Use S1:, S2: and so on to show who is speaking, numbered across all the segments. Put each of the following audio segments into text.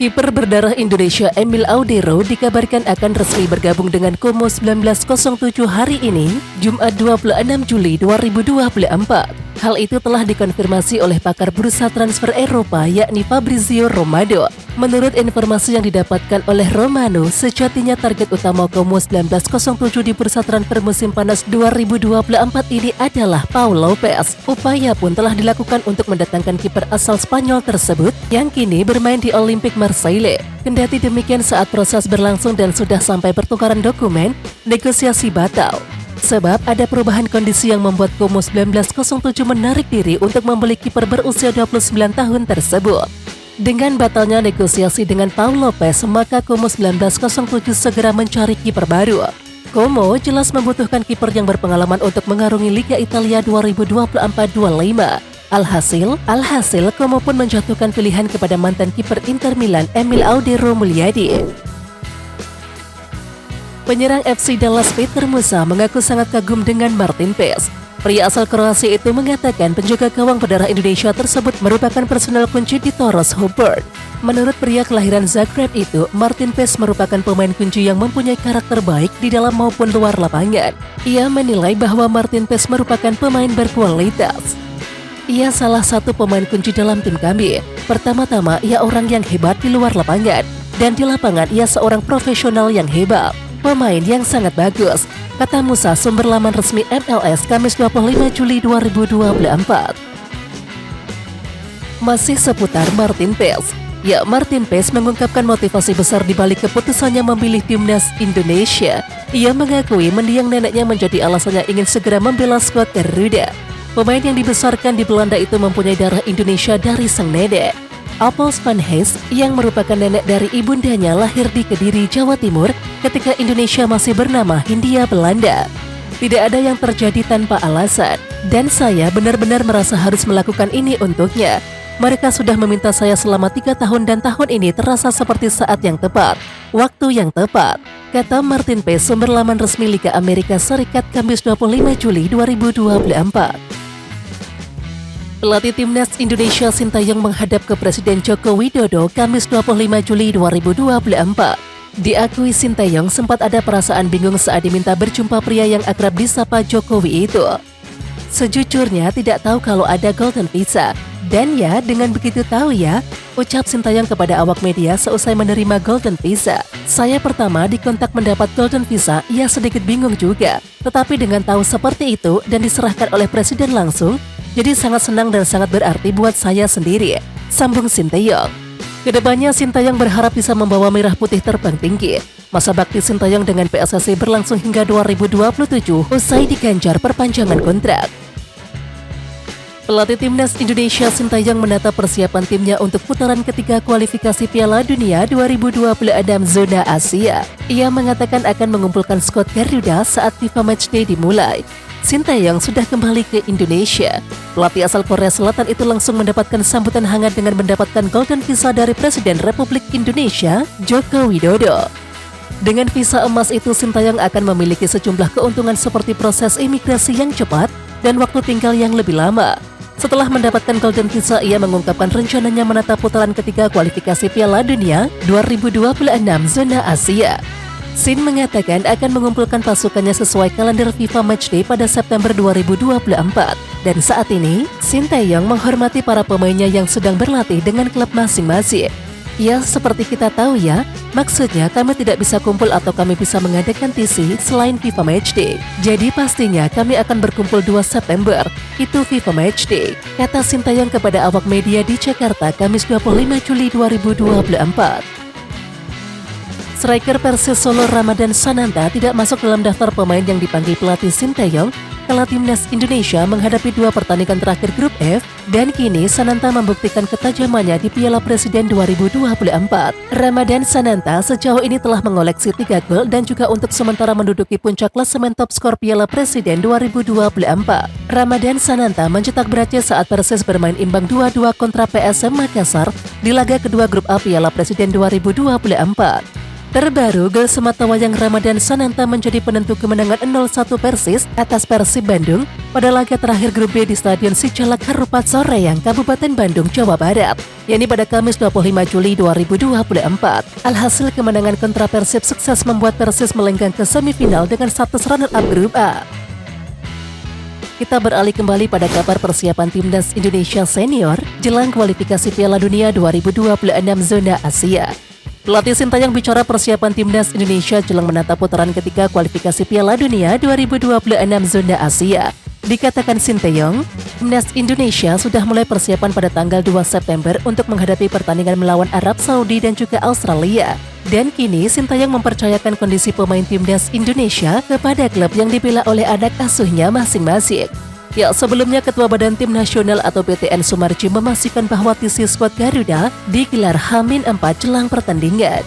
S1: Kiper berdarah Indonesia Emil Audero dikabarkan akan resmi bergabung dengan Como 1907 hari ini, Jumat 26 Juli 2024. Hal itu telah dikonfirmasi oleh pakar bursa transfer Eropa yakni Fabrizio Romano. Menurut informasi yang didapatkan oleh Romano, sejatinya target utama Como 1907 di bursa transfer musim panas 2024 ini adalah Pau Lopez. Upaya pun telah dilakukan untuk mendatangkan kiper asal Spanyol tersebut yang kini bermain di Olympique Marseille. Kendati demikian, saat proses berlangsung dan sudah sampai pertukaran dokumen, negosiasi batal. Sebab ada perubahan kondisi yang membuat Como 1907 menarik diri untuk membeli kiper berusia 29 tahun tersebut. Dengan batalnya negosiasi dengan Pau Lopez, maka Como 1907 segera mencari kiper baru. Como jelas membutuhkan kiper yang berpengalaman untuk mengarungi Liga Italia 2024-25. Alhasil Como pun menjatuhkan pilihan kepada mantan kiper Inter Milan Emil Audero Mulyadi. Penyerang FC Dallas Peter Musa mengaku sangat kagum dengan Martin Paes. Pria asal Kroasia itu mengatakan penjaga gawang berdarah Indonesia tersebut merupakan personel kunci di Toros Hobart. Menurut pria kelahiran Zagreb itu, Martin Paes merupakan pemain kunci yang mempunyai karakter baik di dalam maupun luar lapangan. Ia menilai bahwa Martin Paes merupakan pemain berkualitas. Ia salah satu pemain kunci dalam tim kami. Pertama-tama, ia orang yang hebat di luar lapangan. Dan di lapangan, ia seorang profesional yang hebat. Pemain yang sangat bagus, kata Musa, sumber laman resmi MLS Kamis 25 Juli 2024. Masih seputar Martin Paes. Ya, Martin Paes mengungkapkan motivasi besar di balik keputusannya memilih timnas Indonesia. Ia mengakui mendiang neneknya menjadi alasannya ingin segera membela skuad Garuda. Pemain yang dibesarkan di Belanda itu mempunyai darah Indonesia dari sang nenek. Appels van Hees yang merupakan nenek dari ibundanya lahir di Kediri, Jawa Timur ketika Indonesia masih bernama Hindia Belanda. Tidak ada yang terjadi tanpa alasan, dan saya benar-benar merasa harus melakukan ini untuknya. Mereka sudah meminta saya selama 3 tahun dan tahun ini terasa seperti saat yang tepat, waktu yang tepat, kata Martin Paes, sumber laman resmi Liga Amerika Serikat Kamis 25 Juli 2024. Pelatih timnas Indonesia Sintayong menghadap ke Presiden Joko Widodo Kamis 25 Juli 2024. Diakui Sintayong sempat ada perasaan bingung saat diminta berjumpa pria yang akrab disapa Jokowi itu. Sejujurnya tidak tahu kalau ada Golden Visa. Dan ya, dengan begitu tahu ya, ucap Sintayong kepada awak media seusai menerima Golden Visa. Saya pertama dikontak mendapat Golden Visa, ia sedikit bingung juga. Tetapi dengan tahu seperti itu dan diserahkan oleh Presiden langsung, jadi sangat senang dan sangat berarti buat saya sendiri, sambung Sintayong. Kedepannya Sintayong berharap bisa membawa merah putih terbang tinggi. Masa bakti Sintayong dengan PSSI berlangsung hingga 2027 usai diganjar perpanjangan kontrak. Pelatih timnas Indonesia Sintayong menata persiapan timnya untuk putaran ketiga kualifikasi Piala Dunia 2026 zona Asia. Ia mengatakan akan mengumpulkan skuad Garuda saat FIFA Matchday dimulai. Sintayong sudah kembali ke Indonesia. Pelatih asal Korea Selatan itu langsung mendapatkan sambutan hangat dengan mendapatkan Golden Visa dari Presiden Republik Indonesia, Joko Widodo. Dengan visa emas itu, Sintayong akan memiliki sejumlah keuntungan seperti proses imigrasi yang cepat dan waktu tinggal yang lebih lama. Setelah mendapatkan Golden Visa, ia mengungkapkan rencananya menata putaran ketiga kualifikasi Piala Dunia 2026 zona Asia. Sin mengatakan akan mengumpulkan pasukannya sesuai kalender FIFA Matchday pada September 2024. Dan saat ini, Sintayong menghormati para pemainnya yang sedang berlatih dengan klub masing-masing. Ya, seperti kita tahu ya, maksudnya kami tidak bisa kumpul atau kami bisa mengadakan TC selain FIFA Matchday. Jadi pastinya kami akan berkumpul 2 September, itu FIFA Matchday, kata Sintayong kepada awak media di Jakarta Kamis 25 Juli 2024. Striker Persis Solo Ramadan Sananta tidak masuk dalam daftar pemain yang dipanggil pelatih Sintayong kala timnas Indonesia menghadapi 2 pertandingan terakhir grup F, dan kini Sananta membuktikan ketajamannya di Piala Presiden 2024. Ramadan Sananta sejauh ini telah mengoleksi 3 gol dan juga untuk sementara menduduki puncak klasemen top skor Piala Presiden 2024. Ramadan Sananta mencetak beratnya saat Persis bermain imbang 2-2 kontra PSM Makassar di laga kedua grup A Piala Presiden 2024. Terbaru, gol sematawayang Ramadan Sananta menjadi penentu kemenangan 0-1 Persis atas Persib Bandung pada laga terakhir grup B di Stadion Sijalak Harupat Soreang, Kabupaten Bandung, Jawa Barat, yakni pada Kamis 25 Juli 2024. Alhasil kemenangan kontra Persib sukses membuat Persis melenggang ke semifinal dengan status runner-up grup A. Kita beralih kembali pada kabar persiapan Timnas Indonesia Senior jelang kualifikasi Piala Dunia 2026 zona Asia. Pelatih Sintayong bicara persiapan Timnas Indonesia jelang menatap putaran ketiga kualifikasi Piala Dunia 2026 zona Asia. Dikatakan Sintayong, Timnas Indonesia sudah mulai persiapan pada tanggal 2 September untuk menghadapi pertandingan melawan Arab Saudi dan juga Australia. Dan kini Sintayong mempercayakan kondisi pemain Timnas Indonesia kepada klub yang dibela oleh anak asuhnya masing-masing. Ya, sebelumnya Ketua Badan Tim Nasional atau BTN Sumarji memastikan bahwa TC Squad Garuda digelar H-4 jelang pertandingan.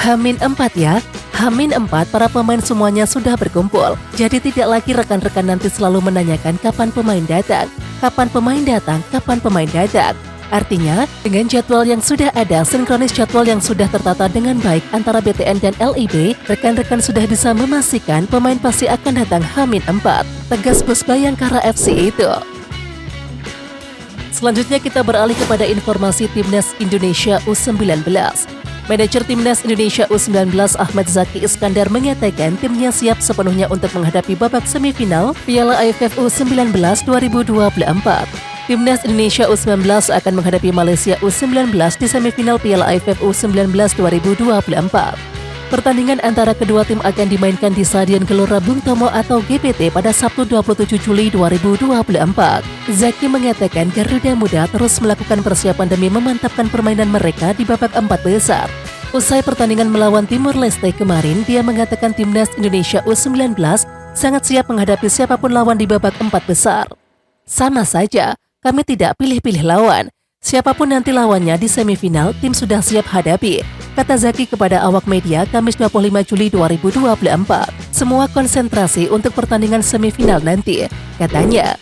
S1: H-4 ya, H-4 para pemain semuanya sudah berkumpul. Jadi tidak lagi rekan-rekan nanti selalu menanyakan kapan pemain datang, kapan pemain datang, kapan pemain datang. Artinya, dengan jadwal yang sudah ada, sinkronis jadwal yang sudah tertata dengan baik antara BTN dan LIB, rekan-rekan sudah bisa memastikan pemain pasti akan datang H-4, tegas Bos Bayangkara FC itu. Selanjutnya kita beralih kepada informasi Timnas Indonesia U19. Manajer Timnas Indonesia U19 Ahmad Zaki Iskandar mengatakan timnya siap sepenuhnya untuk menghadapi babak semifinal Piala AFF U19 2024. Timnas Indonesia U19 akan menghadapi Malaysia U19 di semifinal Piala AFF U19 2024. Pertandingan antara kedua tim akan dimainkan di Stadion Gelora Bung Tomo atau GPT pada Sabtu 27 Juli 2024. Zaki mengatakan Garuda Muda terus melakukan persiapan demi memantapkan permainan mereka di babak 4 besar. Usai pertandingan melawan Timor Leste kemarin, dia mengatakan Timnas Indonesia U19 sangat siap menghadapi siapapun lawan di babak 4 besar. Sama saja, kami tidak pilih-pilih lawan. Siapapun nanti lawannya di semifinal, tim sudah siap hadapi, kata Zaki kepada awak media Kamis 25 Juli 2024. Semua konsentrasi untuk pertandingan semifinal nanti, katanya.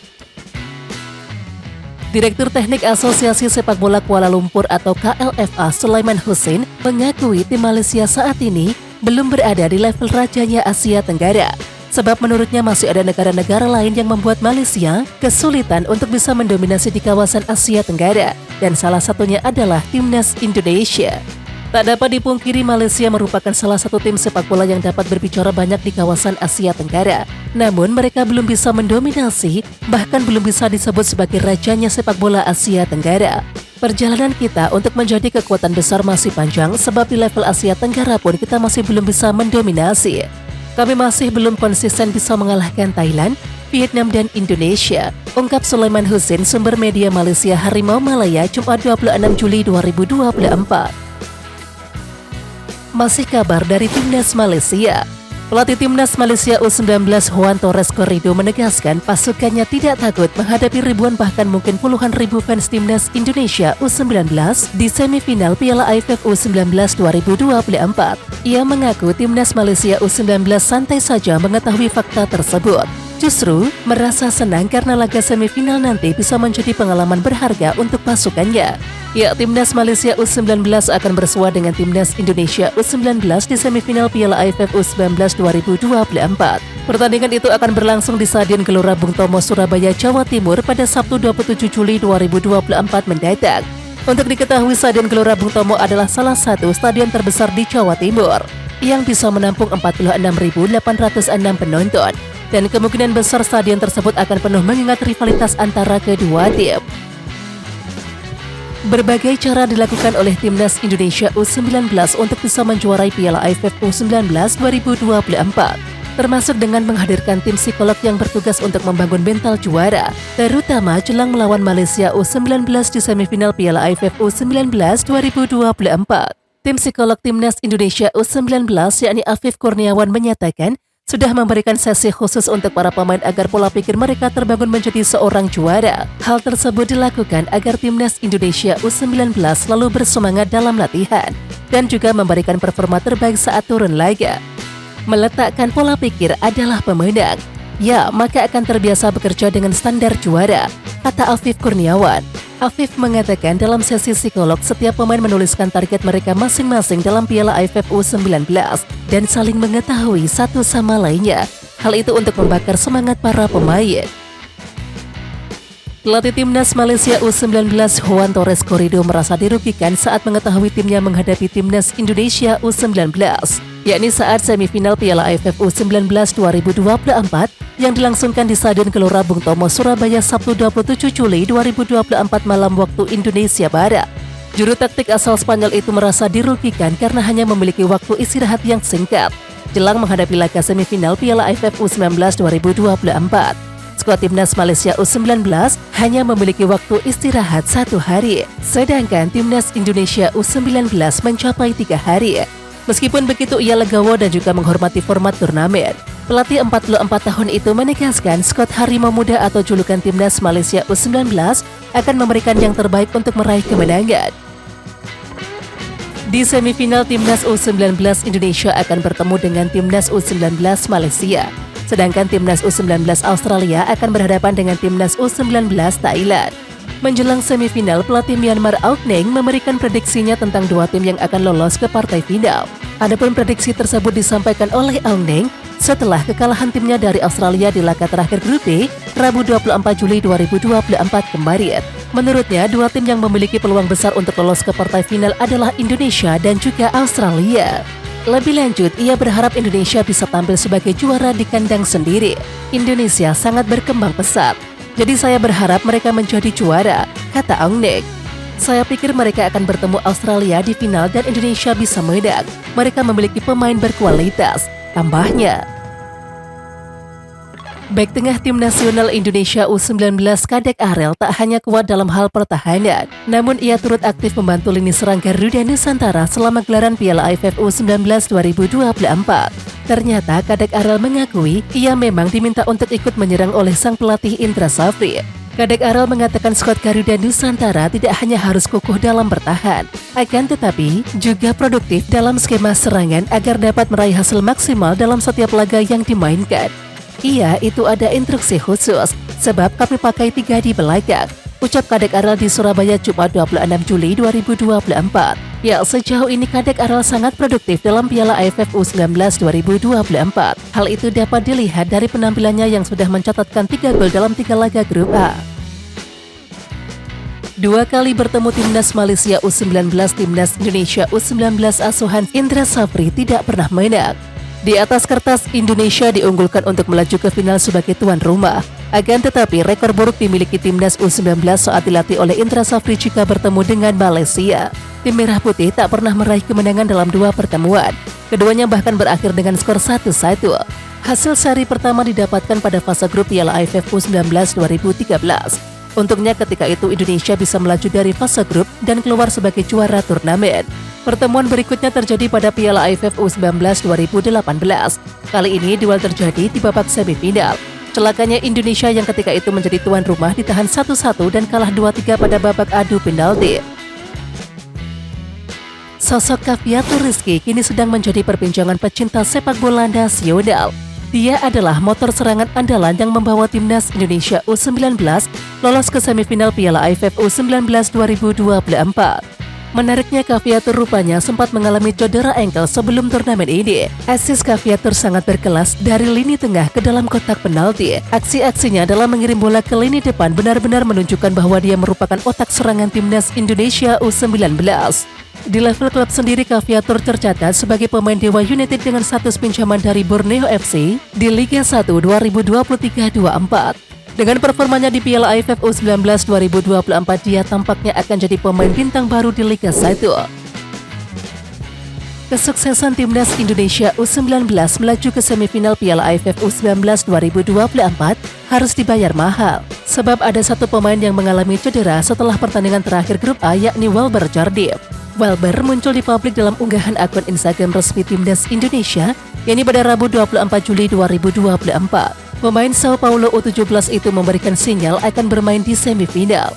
S1: Direktur Teknik Asosiasi Sepak Bola Kuala Lumpur atau KLFA Sulaiman Hussein mengakui tim Malaysia saat ini belum berada di level rajanya Asia Tenggara. Sebab menurutnya masih ada negara-negara lain yang membuat Malaysia kesulitan untuk bisa mendominasi di kawasan Asia Tenggara. Dan salah satunya adalah Timnas Indonesia. Tak dapat dipungkiri Malaysia merupakan salah satu tim sepak bola yang dapat berbicara banyak di kawasan Asia Tenggara. Namun mereka belum bisa mendominasi, bahkan belum bisa disebut sebagai rajanya sepak bola Asia Tenggara. Perjalanan kita untuk menjadi kekuatan besar masih panjang sebab di level Asia Tenggara pun kita masih belum bisa mendominasi. Kami masih belum konsisten bisa mengalahkan Thailand, Vietnam, dan Indonesia, ungkap Sulaiman Hussein, sumber media Malaysia Harimau Malaya, Jumat 26 Juli 2024. Masih kabar dari Timnas Malaysia. Pelatih Timnas Malaysia U19 Juan Torres Corrido menegaskan pasukannya tidak takut menghadapi ribuan bahkan mungkin puluhan ribu fans Timnas Indonesia U19 di semifinal Piala AFF U19 2024. Ia mengaku Timnas Malaysia U19 santai saja mengetahui fakta tersebut. Justru merasa senang karena laga semifinal nanti bisa menjadi pengalaman berharga untuk pasukannya. Ya, Timnas Malaysia U19 akan bersua dengan Timnas Indonesia U19 di semifinal Piala AFF U19 2024. Pertandingan itu akan berlangsung di Stadion Gelora Bung Tomo, Surabaya, Jawa Timur pada Sabtu 27 Juli 2024 mendatang. Untuk diketahui, Stadion Gelora Bung Tomo adalah salah satu stadion terbesar di Jawa Timur yang bisa menampung 46.806 penonton. Dan kemungkinan besar stadion tersebut akan penuh mengingat rivalitas antara kedua tim. Berbagai cara dilakukan oleh Timnas Indonesia U19 untuk bisa menjuarai Piala AFF U19 2024, termasuk dengan menghadirkan tim psikolog yang bertugas untuk membangun mental juara, terutama jelang melawan Malaysia U19 di semifinal Piala AFF U19 2024. Tim psikolog Timnas Indonesia U19 yakni Afif Kurniawan menyatakan sudah memberikan sesi khusus untuk para pemain agar pola pikir mereka terbangun menjadi seorang juara. Hal tersebut dilakukan agar Timnas Indonesia U19 selalu bersemangat dalam latihan dan juga memberikan performa terbaik saat turun laga. Meletakkan pola pikir adalah pemenang. Ya, maka akan terbiasa bekerja dengan standar juara, kata Afif Kurniawan. Afif mengatakan dalam sesi psikolog setiap pemain menuliskan target mereka masing-masing dalam Piala AFF U19 dan saling mengetahui satu sama lainnya. Hal itu untuk membakar semangat para pemain. Pelatih timnas Malaysia U19 Juan Torres Corrido merasa dirugikan saat mengetahui timnya menghadapi timnas Indonesia U19, yakni saat semifinal Piala AFF U19 2024 yang dilangsungkan di Stadion Gelora Bung Tomo, Surabaya Sabtu 27 Juli 2024 malam waktu Indonesia Barat. Juru taktik asal Spanyol itu merasa dirugikan karena hanya memiliki waktu istirahat yang singkat jelang menghadapi laga semifinal Piala AFF U19 2024. Skuad timnas Malaysia U19 hanya memiliki waktu istirahat 1 hari, sedangkan timnas Indonesia U19 mencapai 3 hari. Meskipun begitu, ia legowo dan juga menghormati format turnamen. Pelatih 44 tahun itu menegaskan skuad Harimau Muda atau julukan timnas Malaysia U19 akan memberikan yang terbaik untuk meraih kemenangan. Di semifinal, timnas U19 Indonesia akan bertemu dengan timnas U19 Malaysia. Sedangkan timnas U19 Australia akan berhadapan dengan timnas U19 Thailand. Menjelang semifinal, pelatih Myanmar Auk Neng memberikan prediksinya tentang dua tim yang akan lolos ke partai final. Adapun prediksi tersebut disampaikan oleh Auk Neng setelah kekalahan timnya dari Australia di laga terakhir grup B, Rabu 24 Juli 2024 kemarin. Menurutnya, dua tim yang memiliki peluang besar untuk lolos ke partai final adalah Indonesia dan juga Australia. Lebih lanjut, ia berharap Indonesia bisa tampil sebagai juara di kandang sendiri. Indonesia sangat berkembang pesat, jadi saya berharap mereka menjadi juara, kata Aung Neng. Saya pikir mereka akan bertemu Australia di final dan Indonesia bisa menang. Mereka memiliki pemain berkualitas, tambahnya. Bek tengah tim nasional Indonesia U19 Kadek Arel tak hanya kuat dalam hal pertahanan, namun ia turut aktif membantu lini serang Garuda Nusantara selama gelaran Piala AFF U19 2024. Ternyata Kadek Arel mengakui ia memang diminta untuk ikut menyerang oleh sang pelatih Indra Safri. Kadek Arel mengatakan skuad Garuda Nusantara tidak hanya harus kukuh dalam bertahan, akan tetapi juga produktif dalam skema serangan agar dapat meraih hasil maksimal dalam setiap laga yang dimainkan. Iya, itu ada instruksi khusus, sebab kami pakai 3 di belakang, ucap Kadek Arel di Surabaya Jumat 26 Juli 2024. Ya, sejauh ini Kadek Arel sangat produktif dalam Piala AFF U19 2024. Hal itu dapat dilihat dari penampilannya yang sudah mencatatkan 3 gol dalam 3 laga grup A. 2 kali bertemu timnas Malaysia U19, timnas Indonesia U19 asuhan Indra Safri tidak pernah menang. Di atas kertas, Indonesia diunggulkan untuk melaju ke final sebagai tuan rumah. Akan tetapi, rekor buruk dimiliki timnas U19 saat dilatih oleh Indra Safri jika bertemu dengan Malaysia. Tim Merah Putih tak pernah meraih kemenangan dalam 2 pertemuan. Keduanya bahkan berakhir dengan skor 1-1. Hasil seri pertama didapatkan pada fase grup Piala AFF U19 2013. Untungnya ketika itu Indonesia bisa melaju dari fase grup dan keluar sebagai juara turnamen. Pertemuan berikutnya terjadi pada Piala AFF U19 2018. Kali ini duel terjadi di babak semifinal. Celakanya Indonesia yang ketika itu menjadi tuan rumah ditahan 1-1 dan kalah 2-3 pada babak adu penalti. Sosok Cafiatur Rizky kini sedang menjadi perbincangan pecinta sepak bola nasional. Dia adalah motor serangan andalan yang membawa timnas Indonesia U19 lolos ke semifinal Piala AFF U19 2024. Menariknya, Cafiatur rupanya sempat mengalami cedera ankle sebelum turnamen ini. Asis Cafiatur sangat berkelas dari lini tengah ke dalam kotak penalti. Aksi-aksinya dalam mengirim bola ke lini depan benar-benar menunjukkan bahwa dia merupakan otak serangan timnas Indonesia U19. Di level klub sendiri, Cafiatur tercatat sebagai pemain Dewa United dengan status pinjaman dari Borneo FC di Liga 1 2023-24. Dengan performanya di Piala AFF U19 2024, dia tampaknya akan jadi pemain bintang baru di Liga 1. Kesuksesan timnas Indonesia U19 melaju ke semifinal Piala AFF U19 2024 harus dibayar mahal, sebab ada satu pemain yang mengalami cedera setelah pertandingan terakhir grup A, yakni Welber Jardim. Welber muncul di publik dalam unggahan akun Instagram resmi timnas Indonesia, yakni pada Rabu 24 Juli 2024. Pemain Sao Paulo U17 itu memberikan sinyal akan bermain di semifinal.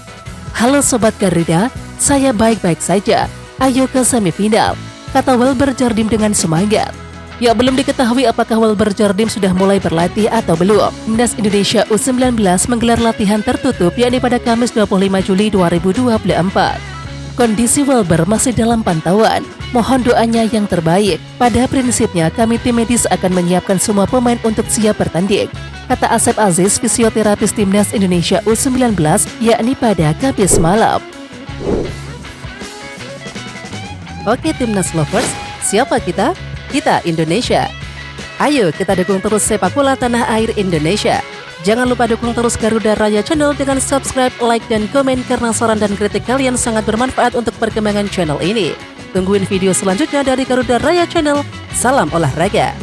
S1: Halo Sobat Garuda, saya baik-baik saja. Ayo ke semifinal, kata Welber Jardim dengan semangat. Ya, belum diketahui apakah Wilber Jardim sudah mulai berlatih atau belum. Timnas Indonesia U19 menggelar latihan tertutup yakni pada Kamis 25 Juli 2024. Kondisi Wilber masih dalam pantauan. Mohon doanya yang terbaik. Pada prinsipnya, kami tim medis akan menyiapkan semua pemain untuk siap bertanding, kata Asep Aziz, fisioterapis Timnas Indonesia U19, yakni pada Kamis malam. Oke Timnas Lovers, siapa kita? Kita Indonesia. Ayo kita dukung terus sepak bola tanah air Indonesia. Jangan lupa dukung terus Garuda Raya Channel dengan subscribe, like, dan komen karena saran dan kritik kalian sangat bermanfaat untuk perkembangan channel ini. Tungguin video selanjutnya dari Garuda Raya Channel. Salam olahraga.